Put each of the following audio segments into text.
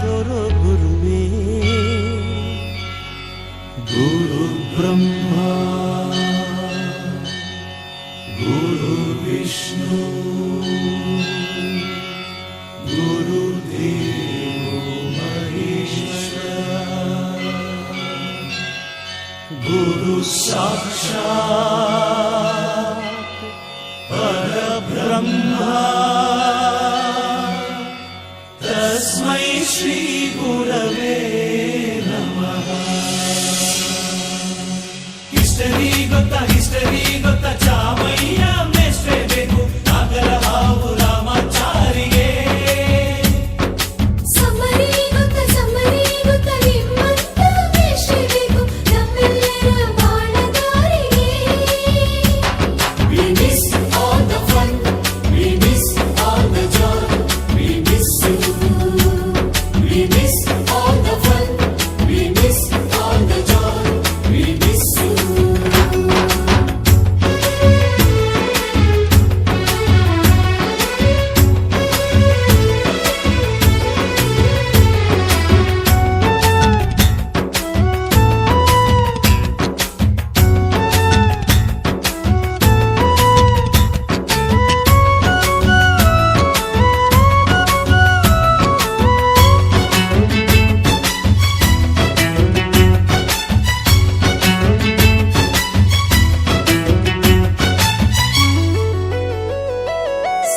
ತೋರೋ ಗುರುವೇ. ಗುರು ಬ್ರಹ್ಮ ಗುರು ವಿಷ್ಣು ಗುರುದೇವೋ ಮಹೇಶ್ವರ ಗುರು ಸಾಕ್ಷಾತ್ ಪರಬ್ರಹ್ಮ ತಸ್ಮೈ ಶ್ರೀ ಗುರವೇ ನಮಃ. ಹಿಸ್ಟರಿ ಗೊತ್ತಾ ಚಾಮಯ್ಯ ಮೇಷ್ಟ್ರೇ ಬೇಕು ನಾಗರ ಹಾವು ರಾಮಾಚಾರಿಗೆ. ಸಮರಿ ಗೊತ್ತ ನಿಮ್ಮಂತ ಮೇಷ್ಟ್ರೇ ಬೇಕು ನಮ್ಮೆಲ್ಲರ ಬಾಳಗಾರಿಗೆ. We miss all the fun, we miss all the joy, we miss you. We miss all the fun, we miss all the joy, we miss you.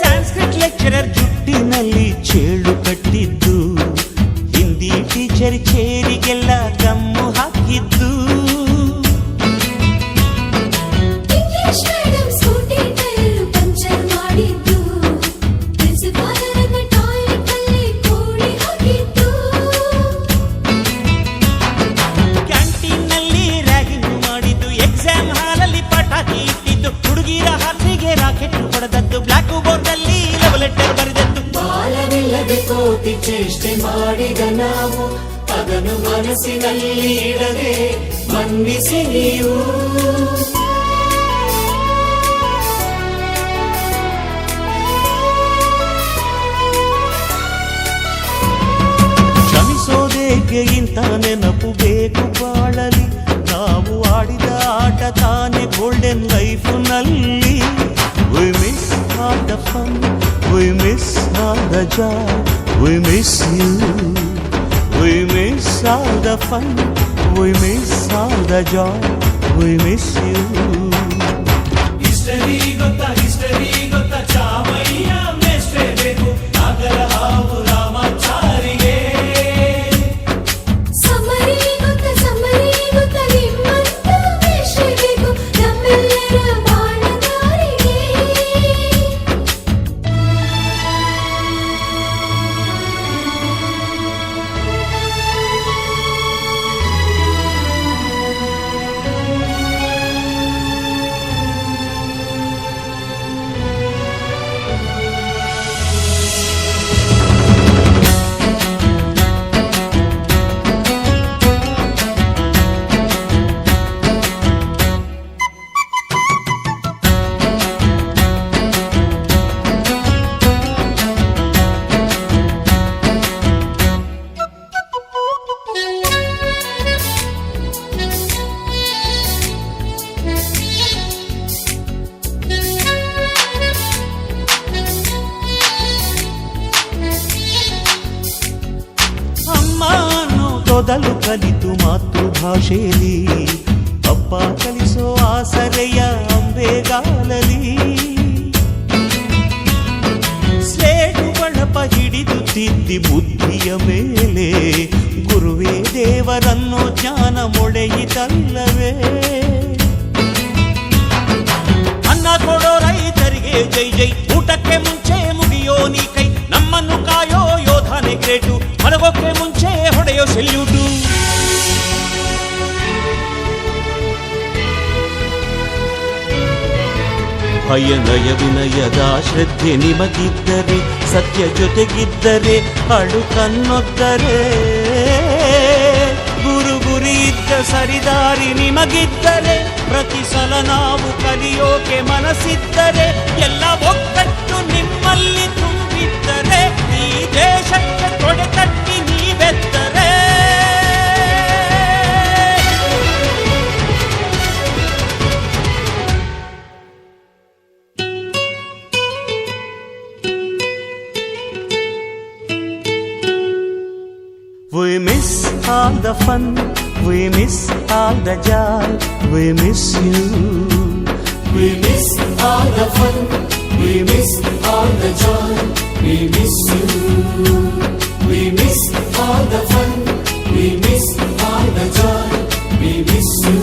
Sanskrit lecturer ಜುಟ್ಟಿನಲ್ಲಿ ಚೇಳು ಕಟ್ಟಿದ್ದು, ಹಿಂದಿ ಟೀಚರ್ ಚೇರಿಗೆಲ್ಲ ಗಮ್ಮು ಹಾಕಿದ್ದು, English madam scooty tyre puncture ಮಾಡಿದ್ದು, ಪ್ರಿನ್ಸಿಪಾಲರನ್ನ toilet ಅಲ್ಲಿ ಕೋಳಿ ಹಾಕಿದ್ದು, ಕ್ಯಾಂಟೀನ್ನಲ್ಲಿ ರ್ಯಾಗಿಂಗ್ ಮಾಡಿದ್ದು, ಎಕ್ಸಾಮ್ ಹಾಲಲ್ಲಿ ಪಟಾಕಿ ಇಟ್ಟಿದ್ದು, ಹುಡುಗಿರ ಹಾಸಿಗೆ ರಾಕೆಟ್ ಹೊಡೆದದ್ದು, ಬ್ಲಾಕ್ ಬೋರ್ಡ್ ಅಲ್ಲಿ ಲವ್ ಲೆಟರ್ ಬರೆದದ್ದು. ಬಾಲವಿಲ್ಲದೆ ಕೋಟಿ ಚೇಷ್ಟೆ ಮಾಡಿದ ನಾವು ಅದನ್ನು ಮನಸ್ಸಿನಲ್ಲಿ ಇಡದೆ ಮನ್ನಿಸಿ ನೀವು. ಕ್ಷಮಿಸೋದೇಕೆ ಇಂಥ ನೆನಪು ಬೇಕು ಬಾಳಲಿ, ನಾವು ಆಡಿದ ಆಟ ತಾನೆ golden ಲೈಫ್ನಲ್ಲಿ. We miss all the fun, we miss all the joy, we miss you. We miss all the fun, we miss all the joy, we miss you. History ಗೊತ್ತಾ ಚಾಮಯ್ಯ ಮೇಷ್ಟ್ರೇ ಬೇಕು ನಾಗರ ಹಾವು ರಾಮಾಚಾರಿಗೆ. ಸಮರಿ ಗೊತ್ತ ನಿಮ್ಮಂತ ಮೇಷ್ಟ್ರೇ ಬೇಕು ನಮ್ಮೆಲ್ಲರ ಬಾಳಗಾರಿಗೆ. ಮೊದಲು ಕಲಿತು ಮಾತೃಭಾಷೆಯಲ್ಲಿ, ಅಪ್ಪ ಕಲಿಸೋ ಆಸರೆಯ ಅಂಬೆಗಾಲಲಿ, ಸ್ಲೇಟು ಬಳಪ ಹಿಡಿದು ತಿದ್ದಿ ಬುದ್ಧಿಯ ಮೇಲೆ, ಗುರುವೇ ದೇವರನ್ನು ಜ್ಞಾನ ಮೊಳೆಯಿತಲ್ಲವೇ. ಅನ್ನ ಕೊಡೋ ರೈತರಿಗೆ ಜೈ ಜೈ, ಊಟಕ್ಕೆ ಮುಂಚೆ ಮುಗಿಯೋ ನೀ ಕೈ, ನಮ್ಮನ್ನು ಕಾಯೋ ಯೋಧನೆ ಗ್ರೇಟು, ಮಲಗೋಕೆ ಮುಂಚೆ ಹೊಡೆಯೋ ಸೆಲ್ಯೂಟು. ಭಯನಯ ವಿನಯದ ಶ್ರದ್ಧೆ ನಿಮಗಿದ್ದರೆ, ಸತ್ಯ ಜೊತೆಗಿದ್ದರೆ, ಅಳು ಕನ್ನೊದ್ದರೆ, ಗುರು ಗುರಿ ಇದ್ದ ಸರಿದಾರಿ ನಿಮಗಿದ್ದರೆ, ಪ್ರತಿ ಸಲ ನಾವು ಕಲಿಯೋಕೆ ಮನಸ್ಸಿದ್ದರೆ, ಎಲ್ಲ ಒಗ್ಗಟ್ಟು ನಿಮ್ಮಲ್ಲಿ ತುಂಬಿದ್ದರೆ, ಈ ದೇಶಕ್ಕೆ ತೊಡೆ ತಟ್ಟಿ ನೀವೇ We miss all the fun, we miss all the joy, we miss you. We miss all the fun, we miss all the joy, we miss you. We miss all the fun, we miss all the joy, we miss you.